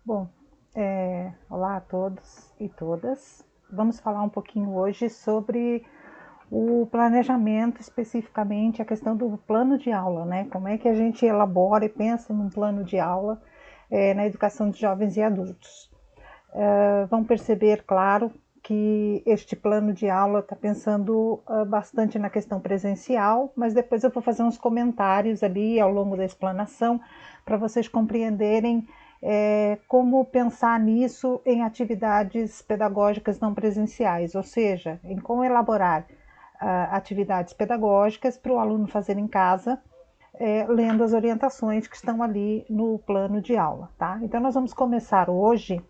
Bom, olá a todos e todas. Vamos falar um pouquinho hoje sobre o planejamento, especificamente a questão do plano de aula, né? Como é que a gente elabora e pensa num plano de aula na educação de jovens e adultos. Vão perceber, claro, que este plano de aula está pensando bastante na questão presencial, mas depois eu vou fazer uns comentários ali ao longo da explanação para vocês compreenderem como pensar nisso em atividades pedagógicas não presenciais, ou seja, em como elaborar atividades pedagógicas para o aluno fazer em casa, lendo as orientações que estão ali no plano de aula, tá? Então nós vamos começar hoje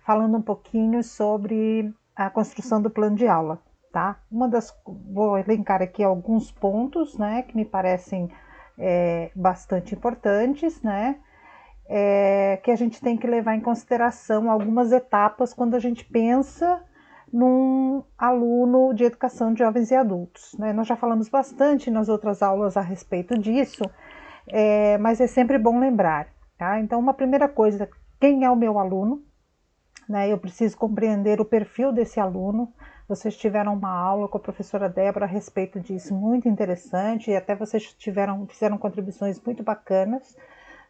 falando um pouquinho sobre a construção do plano de aula, tá? Vou elencar aqui alguns pontos, né, que me parecem bastante importantes, né, que a gente tem que levar em consideração algumas etapas quando a gente pensa num aluno de educação de jovens e adultos, né? Nós já falamos bastante nas outras aulas a respeito disso, mas é sempre bom lembrar, tá? Então, uma primeira coisa, quem é o meu aluno? Né, eu preciso compreender o perfil desse aluno. Vocês tiveram uma aula com a professora Débora a respeito disso, muito interessante, e até vocês fizeram contribuições muito bacanas,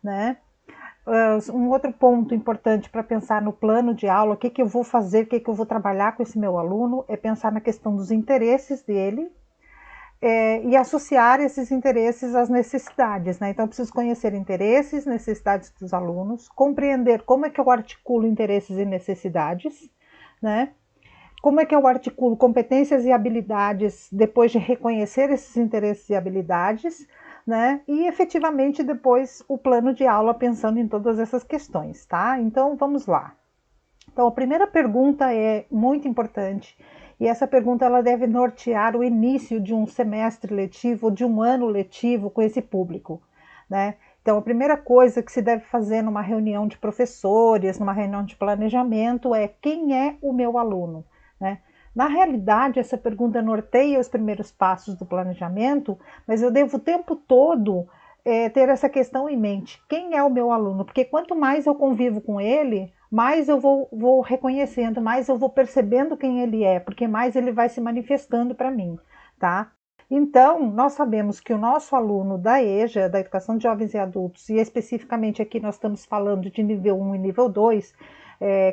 né? Um outro ponto importante para pensar no plano de aula, o que eu vou fazer, o que eu vou trabalhar com esse meu aluno, é pensar na questão dos interesses dele, e associar esses interesses às necessidades, né? Então, eu preciso conhecer interesses, necessidades dos alunos, compreender como é que eu articulo interesses e necessidades, né? Como é que eu articulo competências e habilidades depois de reconhecer esses interesses e habilidades, né? E efetivamente depois o plano de aula pensando em todas essas questões, tá? Então, vamos lá. Então, a primeira pergunta é muito importante, e essa pergunta ela deve nortear o início de um semestre letivo, de um ano letivo com esse público, né? Então, a primeira coisa que se deve fazer numa reunião de professores, numa reunião de planejamento, é quem é o meu aluno, né? Na realidade, essa pergunta norteia os primeiros passos do planejamento, mas eu devo o tempo todo ter essa questão em mente. Quem é o meu aluno? Porque quanto mais eu convivo com ele, mais eu vou reconhecendo, mais eu vou percebendo quem ele é, porque mais ele vai se manifestando para mim, tá? Então, nós sabemos que o nosso aluno da EJA, da Educação de Jovens e Adultos, e especificamente aqui nós estamos falando de nível 1 e nível 2,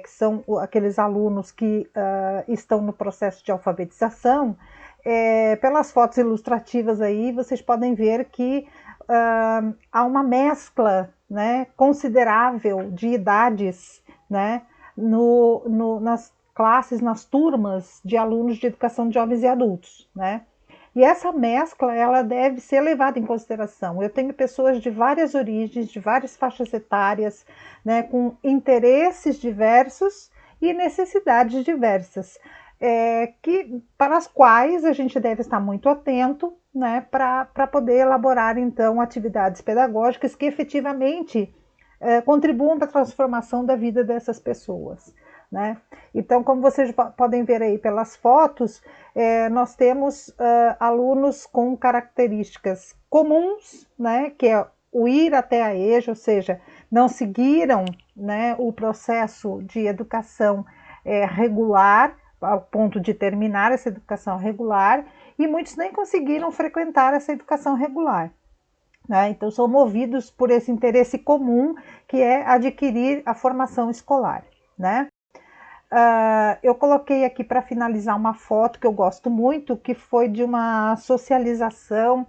que são aqueles alunos que estão no processo de alfabetização, pelas fotos ilustrativas aí, vocês podem ver que há uma mescla, né, considerável de idades, né, nas classes, nas turmas de alunos de educação de jovens e adultos, né? E essa mescla, ela deve ser levada em consideração. Eu tenho pessoas de várias origens, de várias faixas etárias, né, com interesses diversos e necessidades diversas, para as quais a gente deve estar muito atento, né, para poder elaborar, então, atividades pedagógicas que efetivamente contribuam para a transformação da vida dessas pessoas, né? Então, como vocês podem ver aí pelas fotos, nós temos alunos com características comuns, né, que é o ir até a EJA, ou seja, não seguiram, né, o processo de educação regular, ao ponto de terminar essa educação regular, e muitos nem conseguiram frequentar essa educação regular, né? Então, são movidos por esse interesse comum, que é adquirir a formação escolar, né? Eu coloquei aqui para finalizar uma foto que eu gosto muito, que foi de uma socialização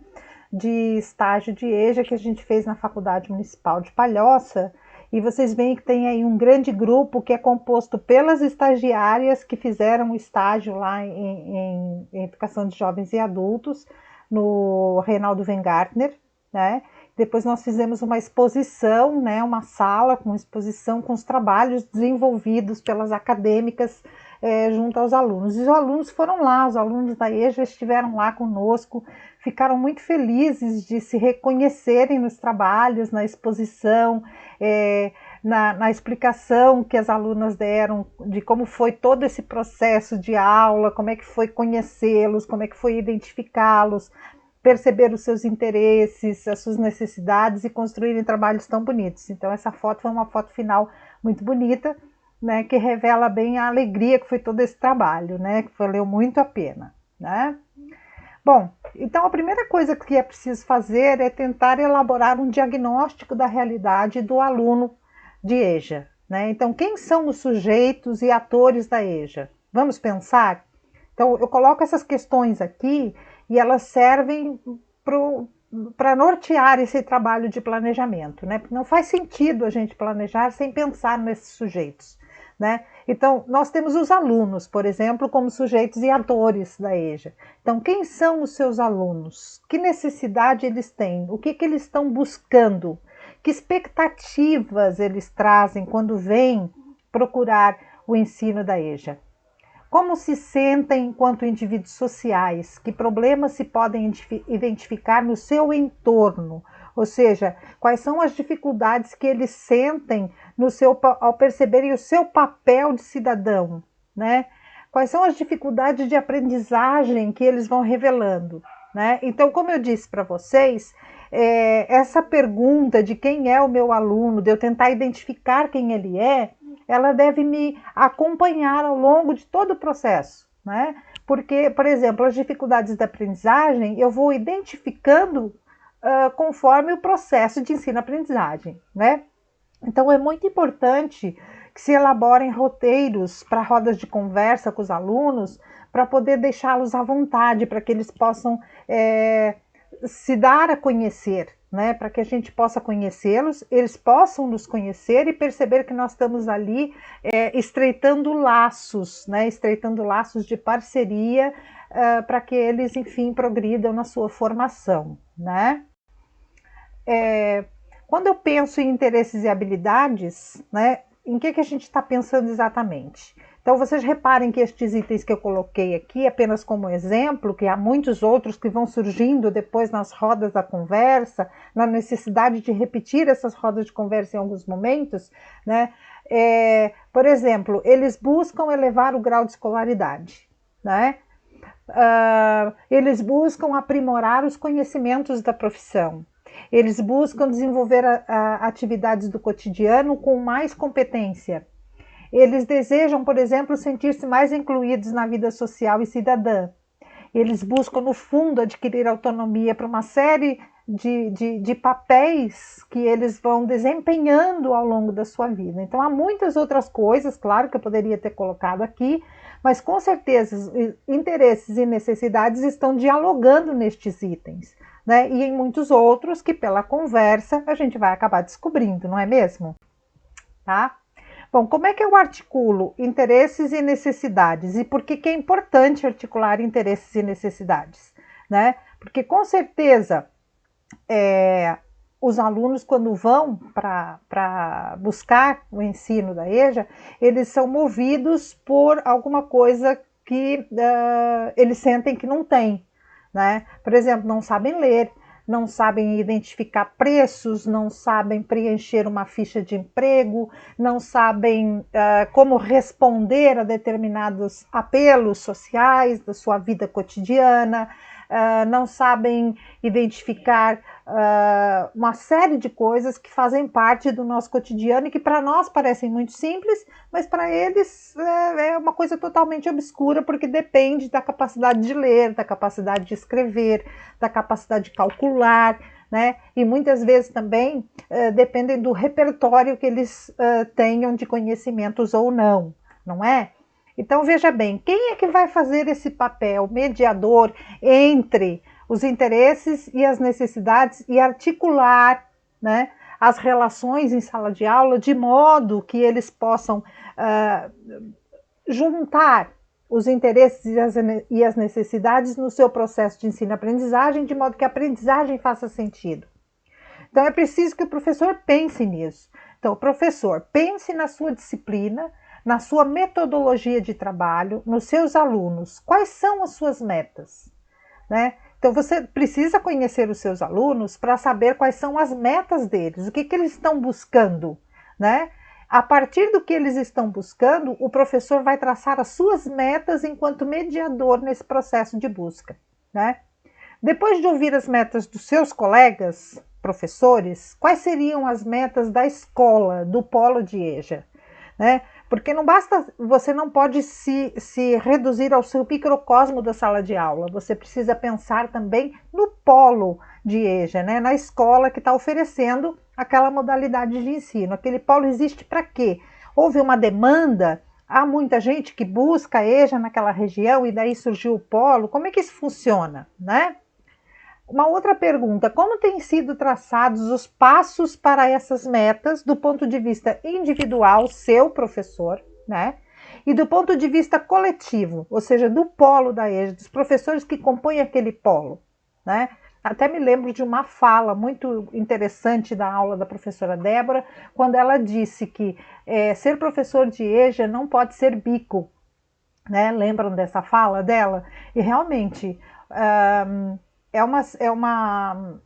de estágio de EJA que a gente fez na Faculdade Municipal de Palhoça, e vocês veem que tem aí um grande grupo que é composto pelas estagiárias que fizeram o estágio lá em Educação de Jovens e Adultos, no Reinaldo Weingartner, né? Depois nós fizemos uma exposição, né, uma sala com exposição com os trabalhos desenvolvidos pelas acadêmicas junto aos alunos. E os alunos foram lá, os alunos da EJA estiveram lá conosco, ficaram muito felizes de se reconhecerem nos trabalhos, na exposição, na explicação que as alunas deram de como foi todo esse processo de aula, como é que foi conhecê-los, como é que foi identificá-los, perceber os seus interesses, as suas necessidades e construírem trabalhos tão bonitos. Então essa foto foi uma foto final muito bonita, né, que revela bem a alegria que foi todo esse trabalho, né, que valeu muito a pena, né? Bom, então a primeira coisa que é preciso fazer é tentar elaborar um diagnóstico da realidade do aluno de EJA, né? Então, quem são os sujeitos e atores da EJA? Vamos pensar? Então, eu coloco essas questões aqui e elas servem para nortear esse trabalho de planejamento, né? Porque não faz sentido a gente planejar sem pensar nesses sujeitos, né? Então, nós temos os alunos, por exemplo, como sujeitos e atores da EJA. Então, quem são os seus alunos? Que necessidade eles têm? O que eles estão buscando? Que expectativas eles trazem quando vêm procurar o ensino da EJA? Como se sentem enquanto indivíduos sociais? Que problemas se podem identificar no seu entorno? Ou seja, quais são as dificuldades que eles sentem ao perceberem o seu papel de cidadão, né? Quais são as dificuldades de aprendizagem que eles vão revelando, né? Então, como eu disse para vocês, essa pergunta de quem é o meu aluno, de eu tentar identificar quem ele é, ela deve me acompanhar ao longo de todo o processo, né? Porque, por exemplo, as dificuldades da aprendizagem eu vou identificando conforme o processo de ensino-aprendizagem, né? Então, é muito importante que se elaborem roteiros para rodas de conversa com os alunos, para poder deixá-los à vontade, para que eles possam se dar a conhecer, né? Para que a gente possa conhecê-los, eles possam nos conhecer e perceber que nós estamos ali estreitando laços, né? Estreitando laços de parceria para que eles, enfim, progridam na sua formação, né? Quando eu penso em interesses e habilidades, né, em que a gente está pensando exatamente? Então, vocês reparem que estes itens que eu coloquei aqui, apenas como exemplo, que há muitos outros que vão surgindo depois nas rodas da conversa, na necessidade de repetir essas rodas de conversa em alguns momentos, né? Por exemplo, eles buscam elevar o grau de escolaridade, né? Eles buscam aprimorar os conhecimentos da profissão. Eles buscam desenvolver atividades do cotidiano com mais competência. Eles desejam, por exemplo, sentir-se mais incluídos na vida social e cidadã. Eles buscam, no fundo, adquirir autonomia para uma série de papéis que eles vão desempenhando ao longo da sua vida. Então, há muitas outras coisas, claro, que eu poderia ter colocado aqui, mas com certeza interesses e necessidades estão dialogando nestes itens, né? E em muitos outros que pela conversa a gente vai acabar descobrindo, não é mesmo? Tá? Bom, como é que eu articulo interesses e necessidades? E por que é importante articular interesses e necessidades, né? Porque com certeza os alunos, quando vão para buscar o ensino da EJA, eles são movidos por alguma coisa que eles sentem que não tem, né? Por exemplo, não sabem ler, não sabem identificar preços, não sabem preencher uma ficha de emprego, não sabem como responder a determinados apelos sociais da sua vida cotidiana, não sabem identificar uma série de coisas que fazem parte do nosso cotidiano e que para nós parecem muito simples, mas para eles é uma coisa totalmente obscura, porque depende da capacidade de ler, da capacidade de escrever, da capacidade de calcular, né? E muitas vezes também dependem do repertório que eles tenham de conhecimentos ou não, não é? Então, veja bem, quem é que vai fazer esse papel mediador entre os interesses e as necessidades e articular, né, as relações em sala de aula de modo que eles possam juntar os interesses e as necessidades no seu processo de ensino-aprendizagem, de modo que a aprendizagem faça sentido. Então, é preciso que o professor pense nisso. Então, o professor pense na sua disciplina, na sua metodologia de trabalho, nos seus alunos. Quais são as suas metas, né? Então, você precisa conhecer os seus alunos para saber quais são as metas deles, o que eles estão buscando, né? A partir do que eles estão buscando, o professor vai traçar as suas metas enquanto mediador nesse processo de busca, né? Depois de ouvir as metas dos seus colegas, professores, quais seriam as metas da escola, do polo de EJA? Né? Porque não basta, você não pode se reduzir ao seu microcosmo da sala de aula, você precisa pensar também no polo de EJA, né? Na escola que está oferecendo aquela modalidade de ensino. Aquele polo existe para quê? Houve uma demanda, há muita gente que busca EJA naquela região e daí surgiu o polo, como é que isso funciona, né? Uma outra pergunta, como têm sido traçados os passos para essas metas do ponto de vista individual, seu professor, né? E do ponto de vista coletivo, ou seja, do polo da EJA, dos professores que compõem aquele polo, né? Até me lembro de uma fala muito interessante da aula da professora Débora, quando ela disse que ser professor de EJA não pode ser bico, né? Lembram dessa fala dela? E realmente, é uma, é uma,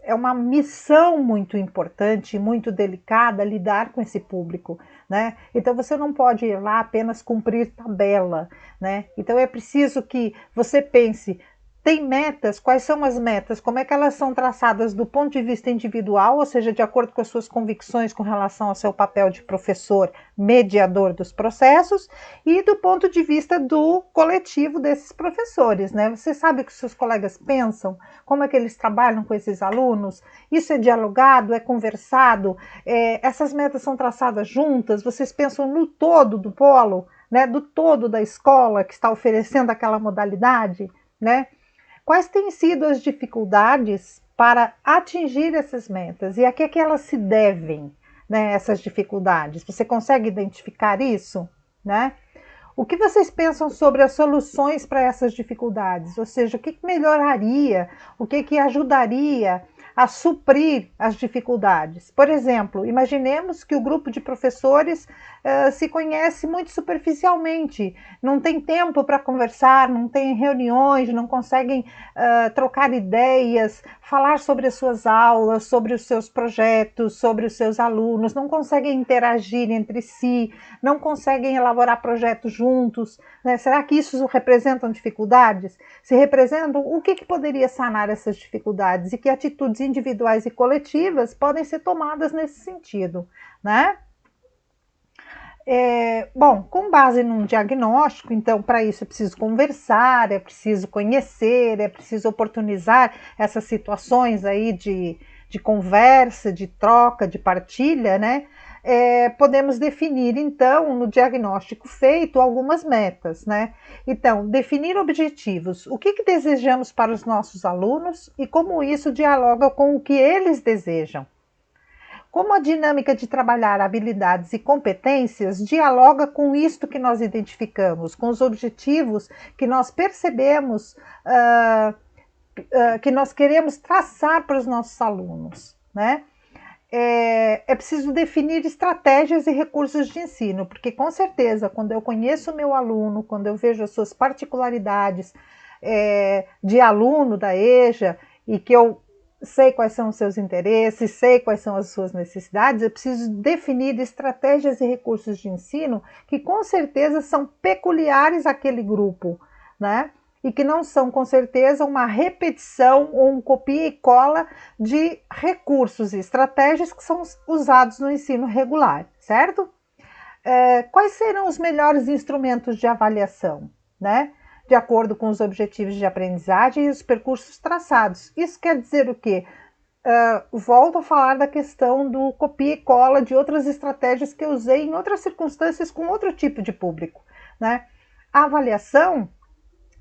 é uma missão muito importante, muito delicada lidar com esse público, né? Então você não pode ir lá apenas cumprir tabela, né? Então é preciso que você pense, tem metas, quais são as metas, como é que elas são traçadas do ponto de vista individual, ou seja, de acordo com as suas convicções com relação ao seu papel de professor, mediador dos processos, e do ponto de vista do coletivo desses professores, né? Você sabe o que seus colegas pensam, como é que eles trabalham com esses alunos, isso é dialogado, é conversado, essas metas são traçadas juntas, vocês pensam no todo do polo, né? Do todo da escola que está oferecendo aquela modalidade, né? Quais têm sido as dificuldades para atingir essas metas e a que é que elas se devem, né, essas dificuldades? Você consegue identificar isso, né? O que vocês pensam sobre as soluções para essas dificuldades? Ou seja, o que melhoraria, o que ajudaria a suprir as dificuldades? Por exemplo, imaginemos que o grupo de professores se conhece muito superficialmente, não tem tempo para conversar, não tem reuniões, não conseguem trocar ideias, falar sobre as suas aulas, sobre os seus projetos, sobre os seus alunos, não conseguem interagir entre si, não conseguem elaborar projetos juntos, né? Será que isso representam dificuldades? Se representam, o que poderia sanar essas dificuldades e que atitudes individuais e coletivas podem ser tomadas nesse sentido, né? Bom, com base num diagnóstico, então, para isso é preciso conversar, é preciso conhecer, é preciso oportunizar essas situações aí de conversa, de troca, de partilha, né? Podemos definir, então, no diagnóstico feito, algumas metas, né? Então, definir objetivos, o que desejamos para os nossos alunos e como isso dialoga com o que eles desejam. Como a dinâmica de trabalhar habilidades e competências dialoga com isto que nós identificamos, com os objetivos que nós percebemos que nós queremos traçar para os nossos alunos, né? É preciso definir estratégias e recursos de ensino, porque com certeza, quando eu conheço o meu aluno, quando eu vejo as suas particularidades de aluno da EJA e que eu sei quais são os seus interesses, sei quais são as suas necessidades, eu preciso definir estratégias e recursos de ensino que com certeza são peculiares àquele grupo, né? E que não são, com certeza, uma repetição ou um copia e cola de recursos e estratégias que são usados no ensino regular, certo? Quais serão os melhores instrumentos de avaliação, né? De acordo com os objetivos de aprendizagem e os percursos traçados. Isso quer dizer o quê? Volto a falar da questão do copia e cola de outras estratégias que eu usei em outras circunstâncias com outro tipo de público, né? A avaliação,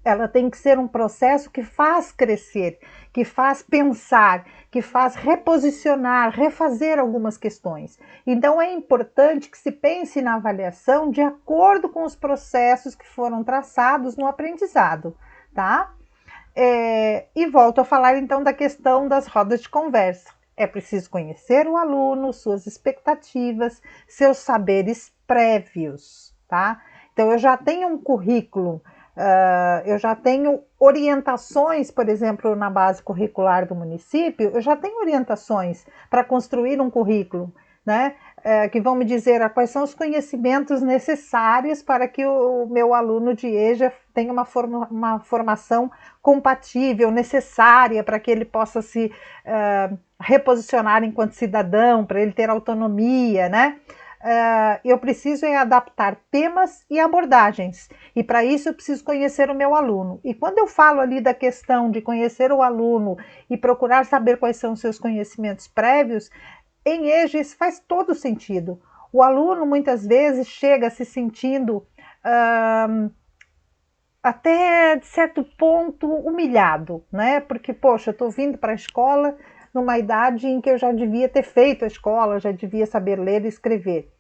ela tem que ser um processo que faz crescer, que faz pensar, que faz reposicionar, refazer algumas questões. Então é importante que se pense na avaliação de acordo com os processos que foram traçados no aprendizado, tá? E volto a falar então da questão das rodas de conversa. É preciso conhecer o aluno, suas expectativas, seus saberes prévios, tá? Então eu já tenho um currículo, eu já tenho orientações, por exemplo, na base curricular do município, eu já tenho orientações para construir um currículo, né? Que vão me dizer quais são os conhecimentos necessários para que o meu aluno de EJA tenha uma formação compatível, necessária, para que ele possa se reposicionar enquanto cidadão, para ele ter autonomia, né? Eu preciso adaptar temas e abordagens, e para isso eu preciso conhecer o meu aluno. E quando eu falo ali da questão de conhecer o aluno e procurar saber quais são os seus conhecimentos prévios, em EJA isso faz todo sentido. O aluno muitas vezes chega se sentindo até de certo ponto humilhado, né? Porque, poxa, eu estou vindo para a escola numa idade em que eu já devia ter feito a escola, já devia saber ler e escrever,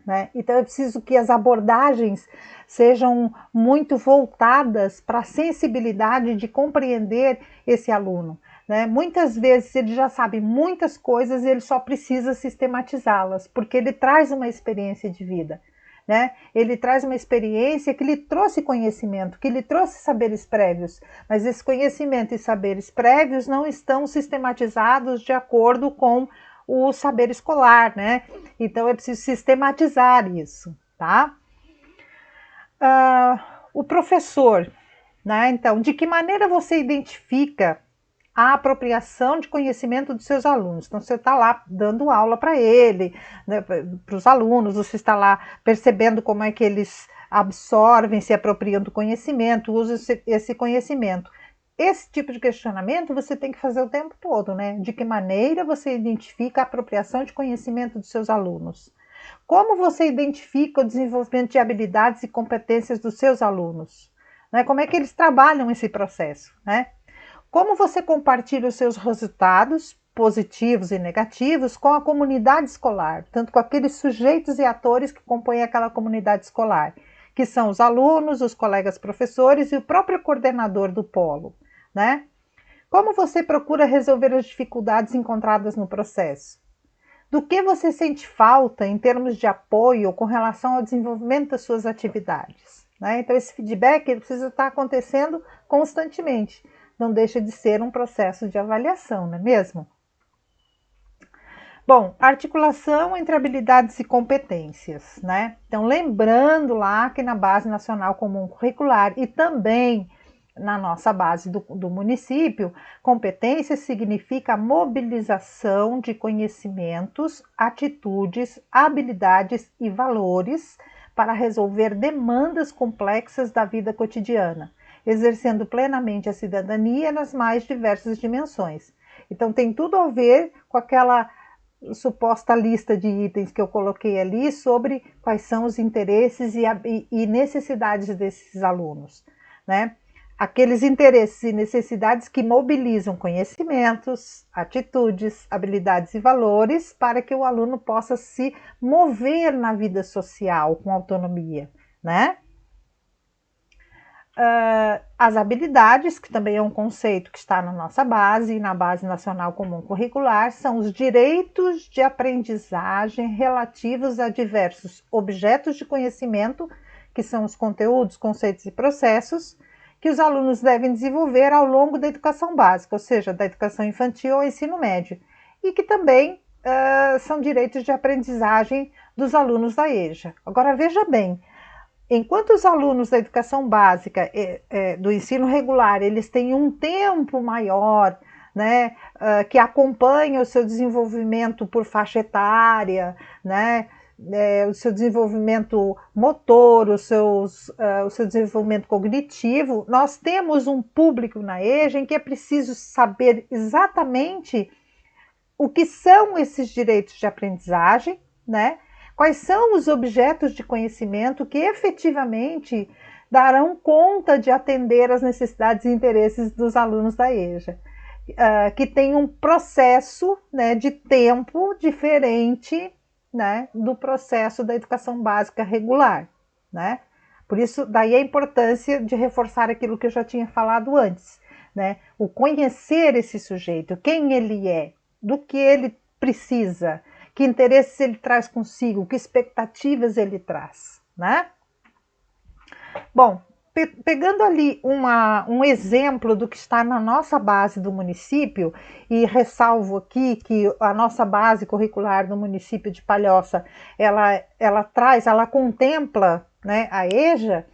né? Então eu preciso que as abordagens sejam muito voltadas para a sensibilidade de compreender esse aluno, né? Muitas vezes ele já sabe muitas coisas e ele só precisa sistematizá-las, porque ele traz uma experiência de vida, né? Ele traz uma experiência que lhe trouxe conhecimento, que lhe trouxe saberes prévios, mas esse conhecimento e saberes prévios não estão sistematizados de acordo com o saber escolar, né? Então é preciso sistematizar isso, tá? O professor, né? Então, de que maneira você identifica a apropriação de conhecimento dos seus alunos? Então, você está lá dando aula para ele, né, para os alunos, você está lá percebendo como é que eles absorvem, se apropriam do conhecimento, usam esse conhecimento. Esse tipo de questionamento você tem que fazer o tempo todo, né? De que maneira você identifica a apropriação de conhecimento dos seus alunos? Como você identifica o desenvolvimento de habilidades e competências dos seus alunos? Né? Como é que eles trabalham esse processo, né? Como você compartilha os seus resultados, positivos e negativos, com a comunidade escolar, tanto com aqueles sujeitos e atores que compõem aquela comunidade escolar, que são os alunos, os colegas professores e o próprio coordenador do polo, né? Como você procura resolver as dificuldades encontradas no processo? Do que você sente falta em termos de apoio com relação ao desenvolvimento das suas atividades, né? Então, esse feedback ele precisa estar acontecendo constantemente. Não deixa de ser um processo de avaliação, não é mesmo? Bom, articulação entre habilidades e competências, né? Então, lembrando lá que na Base Nacional Comum Curricular e também na nossa base do município, competência significa a mobilização de conhecimentos, atitudes, habilidades e valores para resolver demandas complexas da vida cotidiana, exercendo plenamente a cidadania nas mais diversas dimensões. Então, tem tudo a ver com aquela suposta lista de itens que eu coloquei ali sobre quais são os interesses e necessidades desses alunos, né? Aqueles interesses e necessidades que mobilizam conhecimentos, atitudes, habilidades e valores para que o aluno possa se mover na vida social com autonomia, né? As habilidades, que também é um conceito que está na nossa base e na Base Nacional Comum Curricular, são os direitos de aprendizagem relativos a diversos objetos de conhecimento, que são os conteúdos, conceitos e processos, que os alunos devem desenvolver ao longo da educação básica, ou seja, da educação infantil ao ensino médio, e que também são direitos de aprendizagem dos alunos da EJA. Agora, veja bem, enquanto os alunos da educação básica, do ensino regular, eles têm um tempo maior, né, que acompanha o seu desenvolvimento por faixa etária, né, o seu desenvolvimento motor, o seu desenvolvimento cognitivo, nós temos um público na EJA em que é preciso saber exatamente o que são esses direitos de aprendizagem, né? Quais são os objetos de conhecimento que efetivamente darão conta de atender às necessidades e interesses dos alunos da EJA, que tem um processo, né, de tempo diferente, né, do processo da educação básica regular, né? Por isso, daí a importância de reforçar aquilo que eu já tinha falado antes, né? O conhecer esse sujeito, quem ele é, do que ele precisa, que interesses ele traz consigo, que expectativas ele traz, né? Bom, pegando ali um exemplo do que está na nossa base do município, e ressalvo aqui que a nossa base curricular do município de Palhoça, ela contempla, né, a EJA,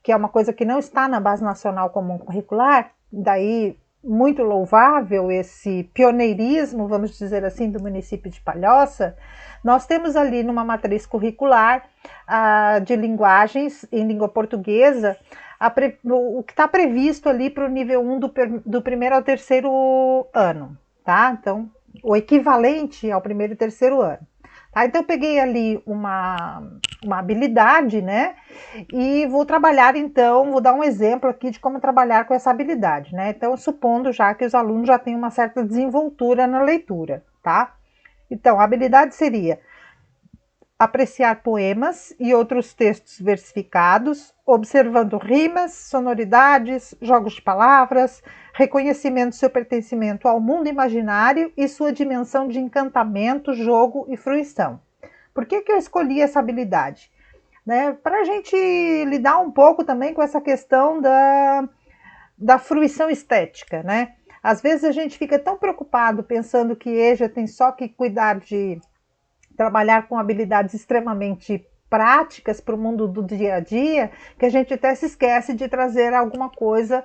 que é uma coisa que não está na Base Nacional Comum Curricular, daí muito louvável esse pioneirismo, vamos dizer assim, do município de Palhoça. Nós temos ali numa matriz curricular de linguagens em língua portuguesa, o que está previsto ali para o nível 1 do primeiro ao terceiro ano, tá? Então, o equivalente ao primeiro e terceiro ano. Tá? Então, eu peguei ali uma habilidade, né? E vou trabalhar, então, vou dar um exemplo aqui de como trabalhar com essa habilidade, né? Então, supondo já que os alunos já têm uma certa desenvoltura na leitura, tá? Então, a habilidade seria apreciar poemas e outros textos versificados, observando rimas, sonoridades, jogos de palavras, reconhecimento do seu pertencimento ao mundo imaginário e sua dimensão de encantamento, jogo e fruição. Por que eu escolhi essa habilidade? Né? Para a gente lidar um pouco também com essa questão da fruição estética, né? Às vezes a gente fica tão preocupado pensando que EJA tem só que cuidar de trabalhar com habilidades extremamente práticas para o mundo do dia a dia, que a gente até se esquece de trazer alguma coisa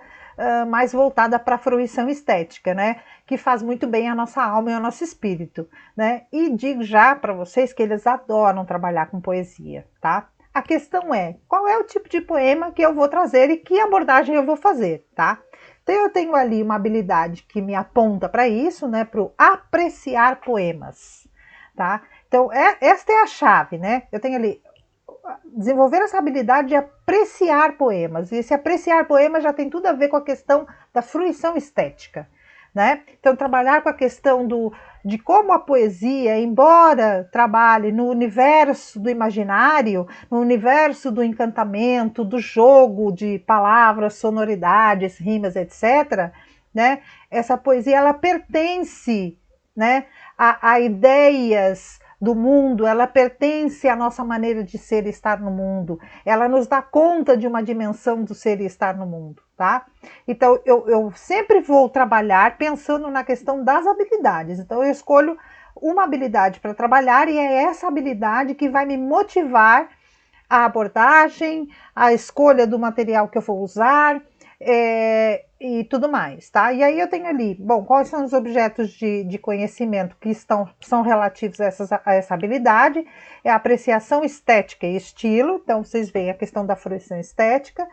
mais voltada para a fruição estética, né? Que faz muito bem a nossa alma e ao nosso espírito, né? E digo já para vocês que eles adoram trabalhar com poesia, tá? A questão é, qual é o tipo de poema que eu vou trazer e que abordagem eu vou fazer, tá? Então eu tenho ali uma habilidade que me aponta para isso, né? Para o apreciar poemas, tá? Então, esta é a chave, né? Eu tenho ali, desenvolver essa habilidade de apreciar poemas. E esse apreciar poemas já tem tudo a ver com a questão da fruição estética, né? Então, trabalhar com a questão de como a poesia, embora trabalhe no universo do imaginário, no universo do encantamento, do jogo de palavras, sonoridades, rimas, etc., né? Essa poesia, ela pertence, né, a ideias do mundo, ela pertence à nossa maneira de ser e estar no mundo, ela nos dá conta de uma dimensão do ser e estar no mundo, tá? Então, eu sempre vou trabalhar pensando na questão das habilidades, então eu escolho uma habilidade para trabalhar e é essa habilidade que vai me motivar a abordagem, a escolha do material que eu vou usar, e tudo mais, tá? E aí eu tenho ali, bom, quais são os objetos de conhecimento que são relativos a essa habilidade? É a apreciação estética e estilo, então vocês veem a questão da fruição estética,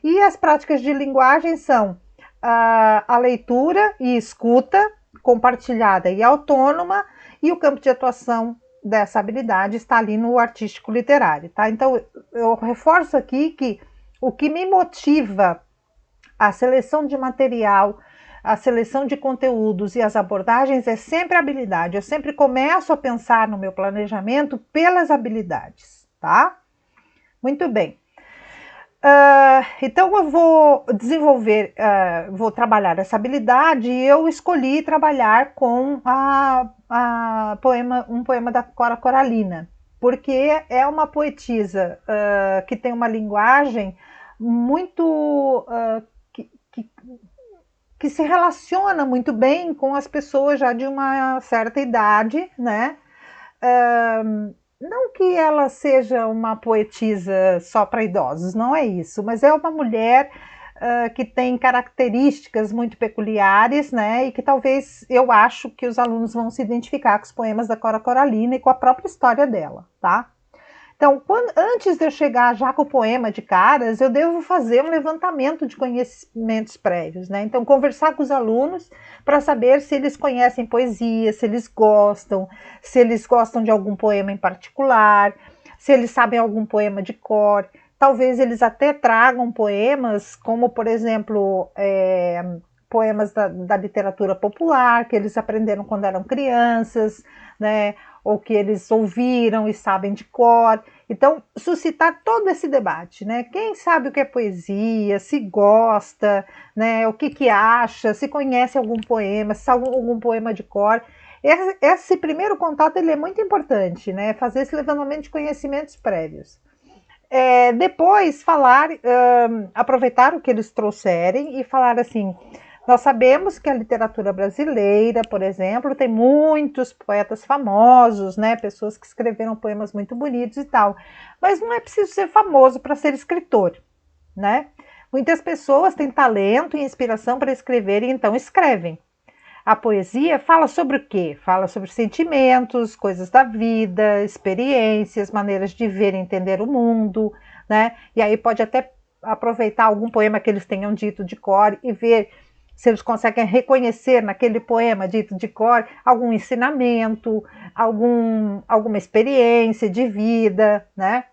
e as práticas de linguagem são a leitura e escuta compartilhada e autônoma, e o campo de atuação dessa habilidade está ali no artístico literário, tá? Então eu reforço aqui que o que me motiva a seleção de material, a seleção de conteúdos e as abordagens é sempre a habilidade. Eu sempre começo a pensar no meu planejamento pelas habilidades, tá? Muito bem. Então eu vou desenvolver, vou trabalhar essa habilidade e eu escolhi trabalhar com um poema da Cora Coralina, porque é uma poetisa que tem uma linguagem muito que se relaciona muito bem com as pessoas já de uma certa idade, né? Não que ela seja uma poetisa só para idosos, não é isso, mas é uma mulher que tem características muito peculiares, né? E que talvez eu acho que os alunos vão se identificar com os poemas da Cora Coralina e com a própria história dela, tá? Então, antes de eu chegar já com o poema de caras, eu devo fazer um levantamento de conhecimentos prévios, né? Então, conversar com os alunos para saber se eles conhecem poesia, se eles gostam de algum poema em particular, se eles sabem algum poema de cor. Talvez eles até tragam poemas, como, por exemplo, poemas da literatura popular, que eles aprenderam quando eram crianças, né? Ou que eles ouviram e sabem de cor. Então, suscitar todo esse debate, né? Quem sabe o que é poesia, se gosta, né? O que acha, se conhece algum poema, se sabe algum poema de cor. Esse primeiro contato ele é muito importante, né? Fazer esse levantamento de conhecimentos prévios. Depois falar, aproveitar o que eles trouxerem e falar assim: nós sabemos que a literatura brasileira, por exemplo, tem muitos poetas famosos, né? Pessoas que escreveram poemas muito bonitos e tal, mas não é preciso ser famoso para ser escritor, né? Muitas pessoas têm talento e inspiração para escrever e então escrevem. A poesia fala sobre o quê? Fala sobre sentimentos, coisas da vida, experiências, maneiras de ver e entender o mundo, né? E aí pode até aproveitar algum poema que eles tenham dito de cor e ver se eles conseguem reconhecer naquele poema dito de cor algum ensinamento, alguma experiência de vida, né?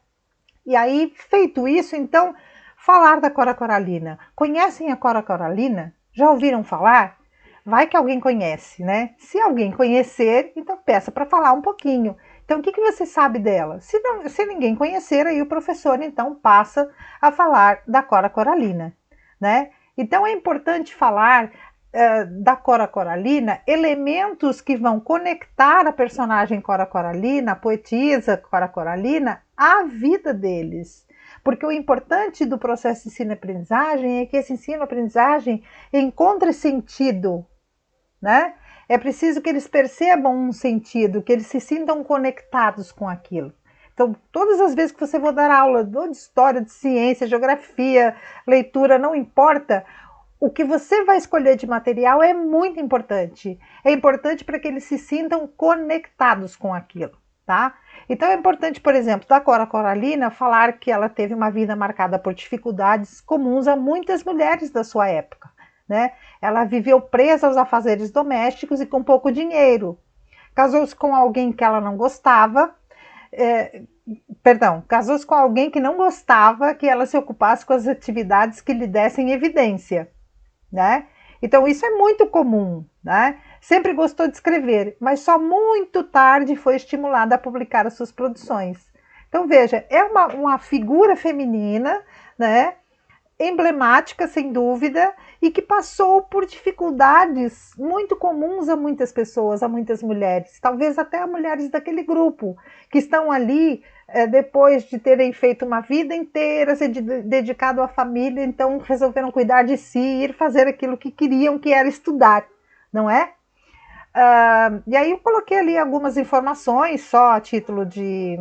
E aí, feito isso, então, falar da Cora Coralina. Conhecem a Cora Coralina? Já ouviram falar? Vai que alguém conhece, né? Se alguém conhecer, então peça para falar um pouquinho. Então, o que você sabe dela? Se ninguém conhecer, aí o professor então passa a falar da Cora Coralina, né? Então, é importante falar da Cora Coralina elementos que vão conectar a personagem Cora Coralina, a poetisa Cora Coralina, à vida deles. Porque o importante do processo de ensino-aprendizagem é que esse ensino-aprendizagem encontre sentido, né? É preciso que eles percebam um sentido, que eles se sintam conectados com aquilo. Então, todas as vezes que você for dar aula de história, de ciência, geografia, leitura, não importa, o que você vai escolher de material é muito importante. É importante para que eles se sintam conectados com aquilo, tá? Então é importante, por exemplo, da Cora Coralina falar que ela teve uma vida marcada por dificuldades comuns a muitas mulheres da sua época, né? Ela viveu presa aos afazeres domésticos e com pouco dinheiro. Casou-se com alguém que ela não gostava, casou-se com alguém que não gostava que ela se ocupasse com as atividades que lhe dessem evidência, né? Então isso é muito comum, né? Sempre gostou de escrever, mas só muito tarde foi estimulada a publicar as suas produções. Então veja, é uma figura feminina, né? Emblemática, sem dúvida, e que passou por dificuldades muito comuns a muitas pessoas, a muitas mulheres, talvez até a mulheres daquele grupo, que estão ali depois de terem feito uma vida inteira, se dedicado à família, então resolveram cuidar de si e ir fazer aquilo que queriam, que era estudar, não é? E aí eu coloquei ali algumas informações, só a título de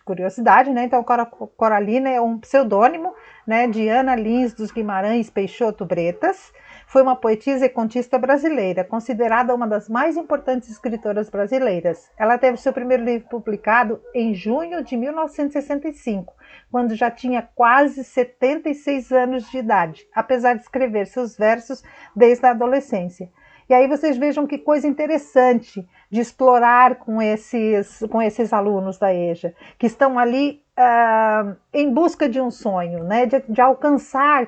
curiosidade, né? Então, Coralina é um pseudônimo, né, de Ana Lins dos Guimarães Peixoto Bretas. Foi uma poetisa e contista brasileira, considerada uma das mais importantes escritoras brasileiras. Ela teve seu primeiro livro publicado em junho de 1965, quando já tinha quase 76 anos de idade, apesar de escrever seus versos desde a adolescência. E aí vocês vejam que coisa interessante de explorar com esses alunos da EJA, que estão ali em busca de um sonho, né? de alcançar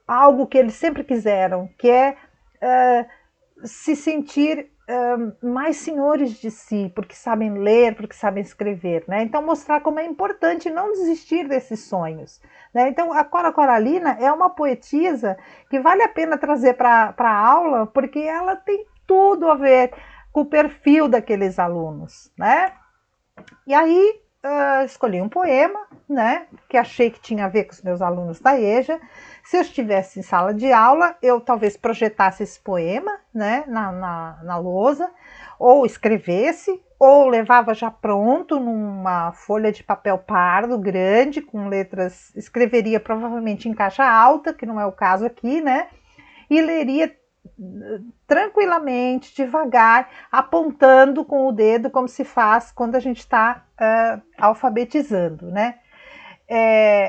algo que eles sempre quiseram, que é se sentir mais senhores de si, porque sabem ler, porque sabem escrever, né? Então mostrar como é importante não desistir desses sonhos, né? Então a Cora Coralina é uma poetisa que vale a pena trazer para a aula, porque ela tem tudo a ver com o perfil daqueles alunos, né? E aí escolhi um poema, né, que achei que tinha a ver com os meus alunos da EJA. Se eu estivesse em sala de aula, eu talvez projetasse esse poema, né, na lousa, ou escrevesse, ou levava já pronto numa folha de papel pardo grande, com letras, escreveria provavelmente em caixa alta, que não é o caso aqui, né, e leria tranquilamente, devagar, apontando com o dedo, como se faz quando a gente está alfabetizando, né?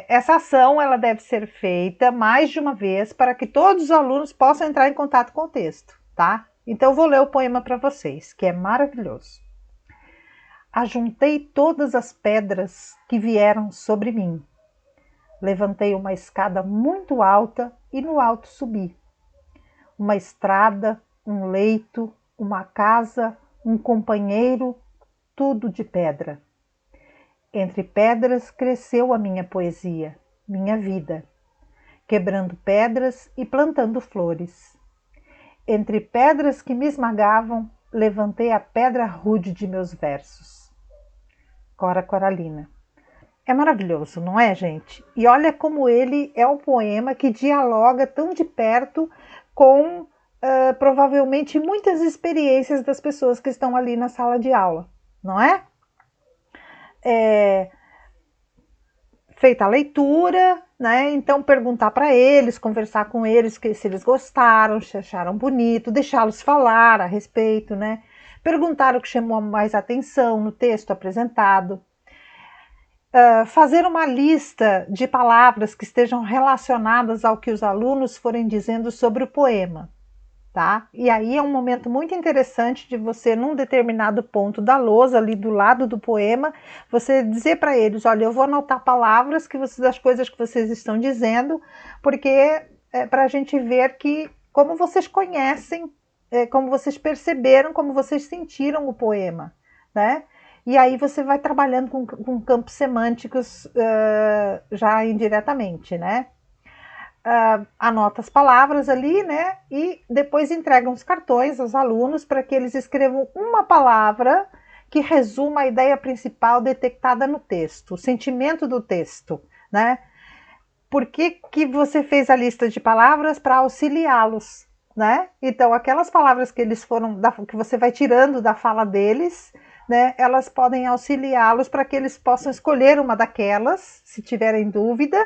Essa ação ela deve ser feita mais de uma vez para que todos os alunos possam entrar em contato com o texto, tá? Então eu vou ler o poema para vocês, que é maravilhoso. Ajuntei todas as pedras que vieram sobre mim. Levantei uma escada muito alta e no alto subi. Uma estrada, um leito, uma casa, um companheiro, tudo de pedra. Entre pedras cresceu a minha poesia, minha vida, quebrando pedras e plantando flores. Entre pedras que me esmagavam, levantei a pedra rude de meus versos. Cora Coralina. É maravilhoso, não é, gente? E olha como ele é um poema que dialoga tão de perto com provavelmente muitas experiências das pessoas que estão ali na sala de aula, não é? Feita a leitura, né? Então perguntar para eles, conversar com eles, se eles gostaram, se acharam bonito, deixá-los falar a respeito, né? Perguntar o que chamou mais atenção no texto apresentado. Fazer uma lista de palavras que estejam relacionadas ao que os alunos forem dizendo sobre o poema. Tá? E aí é um momento muito interessante de você, num determinado ponto da lousa, ali do lado do poema, você dizer para eles, olha, eu vou anotar palavras das coisas que vocês estão dizendo, porque é para a gente ver que como vocês conhecem, como vocês perceberam, como vocês sentiram o poema, né? E aí você vai trabalhando com campos semânticos já indiretamente, né? Anota as palavras ali, né? E depois entrega uns cartões aos alunos para que eles escrevam uma palavra que resuma a ideia principal detectada no texto, o sentimento do texto, né? Por que você fez a lista de palavras? Para auxiliá-los, né? Então, aquelas palavras que eles que você vai tirando da fala deles, né? Elas podem auxiliá-los para que eles possam escolher uma daquelas, se tiverem dúvida,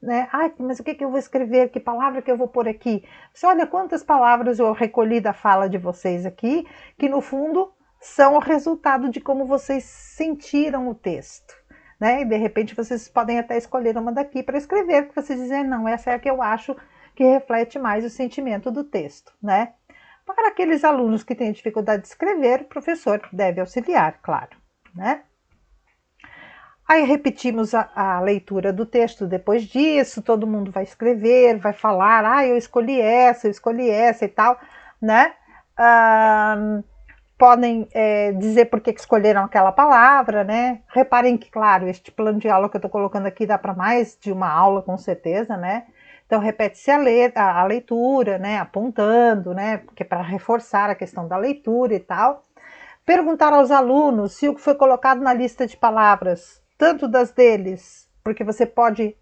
né? Ai, mas o que eu vou escrever? Que palavra que eu vou pôr aqui? Você olha quantas palavras eu recolhi da fala de vocês aqui, que no fundo são o resultado de como vocês sentiram o texto, né? E de repente vocês podem até escolher uma daqui para escrever, que vocês dizem, não, essa é a que eu acho que reflete mais o sentimento do texto, né? Para aqueles alunos que têm dificuldade de escrever, o professor deve auxiliar, claro, né? Aí repetimos a leitura do texto depois disso, todo mundo vai escrever, vai falar, eu escolhi essa e tal, né? Podem dizer por que escolheram aquela palavra, né? Reparem que, claro, este plano de aula que eu estou colocando aqui dá para mais de uma aula, com certeza, né? Então, repete-se a leitura, né? Apontando, né? Porque para reforçar a questão da leitura e tal. Perguntar aos alunos se o que foi colocado na lista de palavras, tanto das deles, porque você pode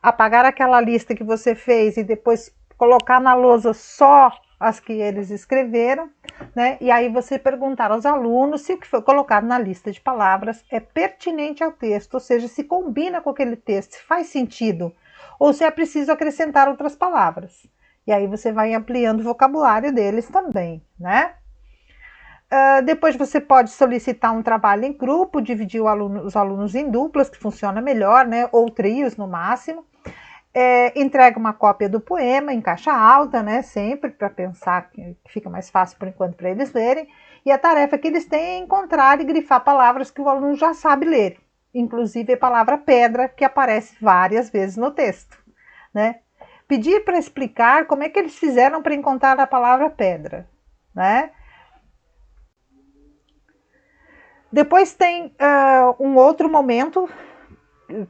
apagar aquela lista que você fez e depois colocar na lousa só as que eles escreveram, né? E aí você perguntar aos alunos se o que foi colocado na lista de palavras é pertinente ao texto, ou seja, se combina com aquele texto, se faz sentido, ou se é preciso acrescentar outras palavras. E aí você vai ampliando o vocabulário deles também, né? Depois você pode solicitar um trabalho em grupo, dividir os alunos em duplas, que funciona melhor, né? Ou trios no máximo. Entrega uma cópia do poema em caixa alta, né? Sempre para pensar que fica mais fácil por enquanto para eles lerem. E a tarefa que eles têm é encontrar e grifar palavras que o aluno já sabe ler, inclusive a palavra pedra, que aparece várias vezes no texto, né? Pedir para explicar como é que eles fizeram para encontrar a palavra pedra, né? Depois tem um outro momento,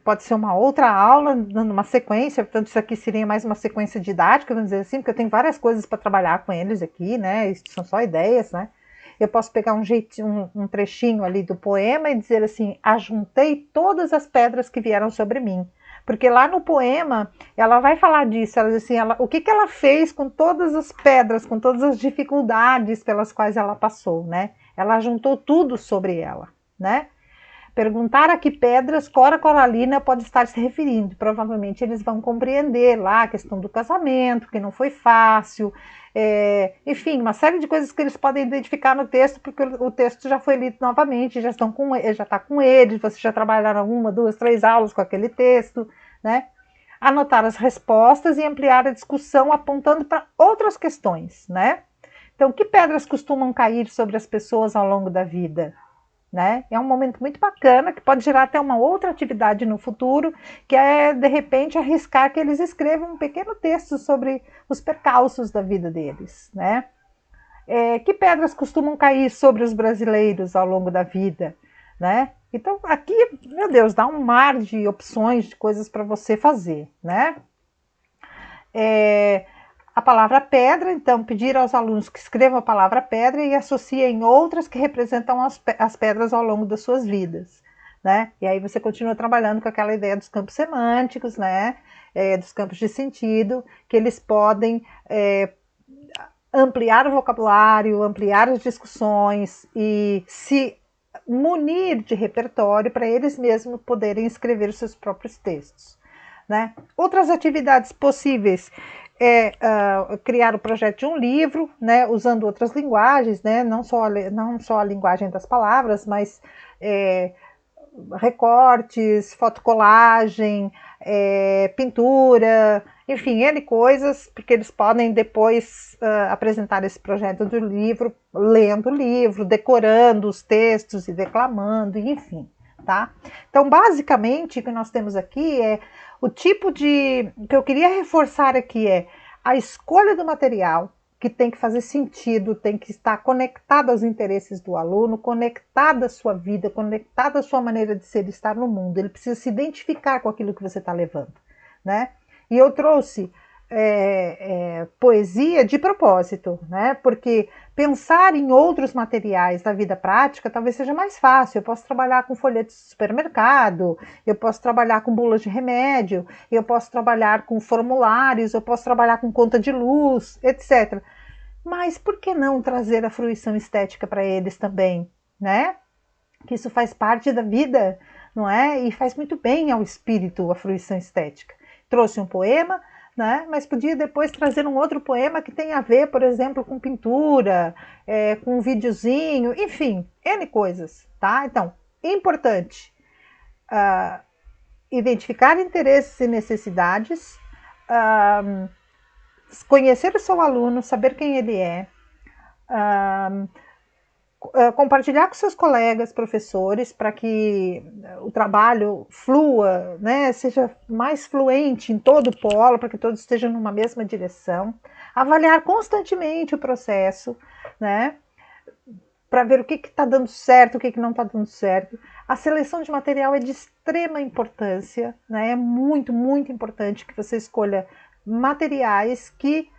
pode ser uma outra aula, dando uma sequência, portanto isso aqui seria mais uma sequência didática, vamos dizer assim, porque eu tenho várias coisas para trabalhar com eles aqui, né? Isso são só ideias, né? Eu posso pegar um trechinho ali do poema e dizer assim, ajuntei todas as pedras que vieram sobre mim. Porque lá no poema, ela vai falar disso, ela diz assim, o que ela fez com todas as pedras, com todas as dificuldades pelas quais ela passou, né? Ela juntou tudo sobre ela, né? Perguntar a que pedras Cora Coralina pode estar se referindo. Provavelmente eles vão compreender lá a questão do casamento, que não foi fácil, enfim, uma série de coisas que eles podem identificar no texto, porque o texto já foi lido novamente, já está com eles, vocês já trabalharam uma, duas, três aulas com aquele texto, né? Anotar as respostas e ampliar a discussão apontando para outras questões, né? Então, que pedras costumam cair sobre as pessoas ao longo da vida? Né? É um momento muito bacana, que pode gerar até uma outra atividade no futuro, que é, de repente, arriscar que eles escrevam um pequeno texto sobre os percalços da vida deles. Né? Que pedras costumam cair sobre os brasileiros ao longo da vida? Né? Então, aqui, meu Deus, dá um mar de opções, de coisas para você fazer. Né? A palavra pedra, então, pedir aos alunos que escrevam a palavra pedra e associem outras que representam as pedras ao longo das suas vidas. né? E aí você continua trabalhando com aquela ideia dos campos semânticos, né? Dos campos de sentido, que eles podem ampliar o vocabulário, ampliar as discussões e se munir de repertório para eles mesmos poderem escrever os seus próprios textos, né? Outras atividades possíveis criar o projeto de um livro, né, usando outras linguagens, né, não só a linguagem das palavras, mas recortes, fotocolagem, pintura, enfim, N coisas, porque eles podem depois apresentar esse projeto do livro, lendo o livro, decorando os textos e declamando, enfim, tá? Então, basicamente, o que nós temos aqui é o tipo de... O que eu queria reforçar aqui é a escolha do material, que tem que fazer sentido, tem que estar conectado aos interesses do aluno, conectado à sua vida, conectado à sua maneira de ser e estar no mundo. Ele precisa se identificar com aquilo que você está levando, né? E eu trouxe poesia de propósito, né? Porque pensar em outros materiais da vida prática talvez seja mais fácil. Eu posso trabalhar com folhetos de supermercado, eu posso trabalhar com bulas de remédio, eu posso trabalhar com formulários, eu posso trabalhar com conta de luz, etc. Mas por que não trazer a fruição estética para eles também, né? Que isso faz parte da vida, não é? E faz muito bem ao espírito a fruição estética. Trouxe um poema, né? Mas podia depois trazer um outro poema que tem a ver, por exemplo, com pintura, com um videozinho, enfim, N coisas, tá? Então, importante identificar interesses e necessidades, conhecer o seu aluno, saber quem ele é, compartilhar com seus colegas, professores, para que o trabalho flua, né, seja mais fluente em todo o polo, para que todos estejam numa mesma direção, avaliar constantemente o processo, né, para ver o que está dando certo, o que não está dando certo. A seleção de material é de extrema importância, né, é muito, muito importante que você escolha materiais que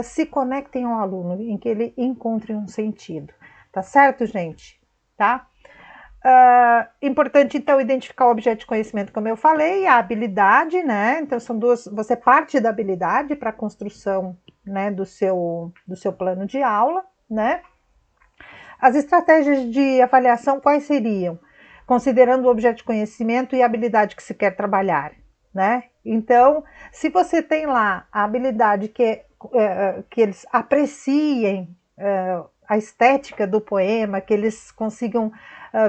se conectem ao aluno, em que ele encontre um sentido. Tá certo, gente? Tá? Importante, então, identificar o objeto de conhecimento, como eu falei, a habilidade, né? Então, são duas... Você parte da habilidade para a construção, né, do seu plano de aula, né? As estratégias de avaliação, quais seriam? Considerando o objeto de conhecimento e a habilidade que se quer trabalhar, né? Então, se você tem lá a habilidade que eles apreciem a estética do poema, que eles consigam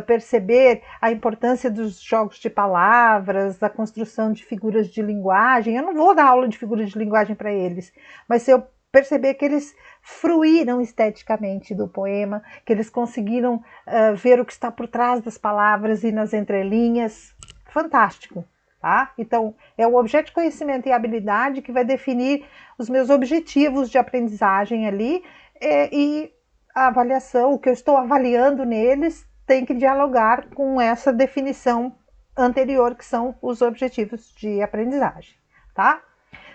perceber a importância dos jogos de palavras, da construção de figuras de linguagem. Eu não vou dar aula de figuras de linguagem para eles, mas se eu perceber que eles fruíram esteticamente do poema, que eles conseguiram ver o que está por trás das palavras e nas entrelinhas, fantástico. Tá? Então, é o objeto de conhecimento e habilidade que vai definir os meus objetivos de aprendizagem ali e a avaliação, o que eu estou avaliando neles tem que dialogar com essa definição anterior, que são os objetivos de aprendizagem, tá?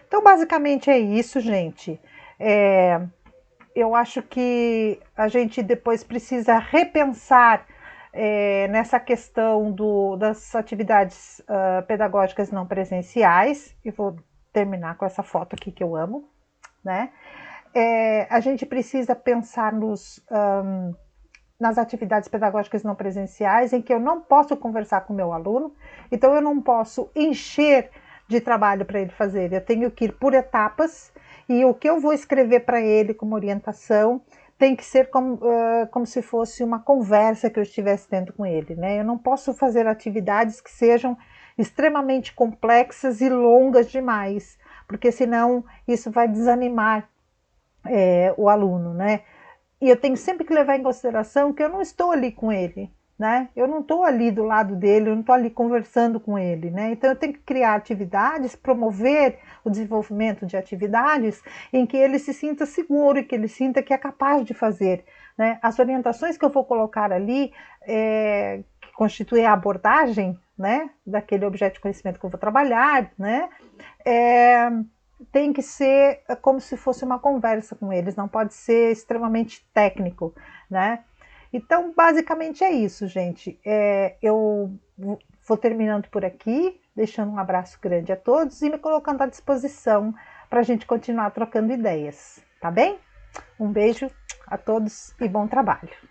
Então, basicamente é isso, gente. Eu acho que a gente depois precisa repensar nessa questão das atividades pedagógicas não presenciais. Eu vou terminar com essa foto aqui que eu amo, né? A gente precisa pensar nas atividades pedagógicas não presenciais, em que eu não posso conversar com o meu aluno, então eu não posso encher de trabalho para ele fazer, eu tenho que ir por etapas, e o que eu vou escrever para ele como orientação tem que ser como se fosse uma conversa que eu estivesse tendo com ele, né? Eu não posso fazer atividades que sejam extremamente complexas e longas demais, porque senão isso vai desanimar o aluno, né? E eu tenho sempre que levar em consideração que eu não estou ali com ele, né? Eu não estou ali do lado dele, eu não estou ali conversando com ele, né? Então eu tenho que criar atividades, promover o desenvolvimento de atividades em que ele se sinta seguro e que ele sinta que é capaz de fazer, né? As orientações que eu vou colocar ali, que constituem a abordagem, né, daquele objeto de conhecimento que eu vou trabalhar, né? Tem que ser como se fosse uma conversa com eles, não pode ser extremamente técnico, né? Então, basicamente é isso, gente. Eu vou terminando por aqui, deixando um abraço grande a todos e me colocando à disposição para a gente continuar trocando ideias, tá bem? Um beijo a todos e bom trabalho.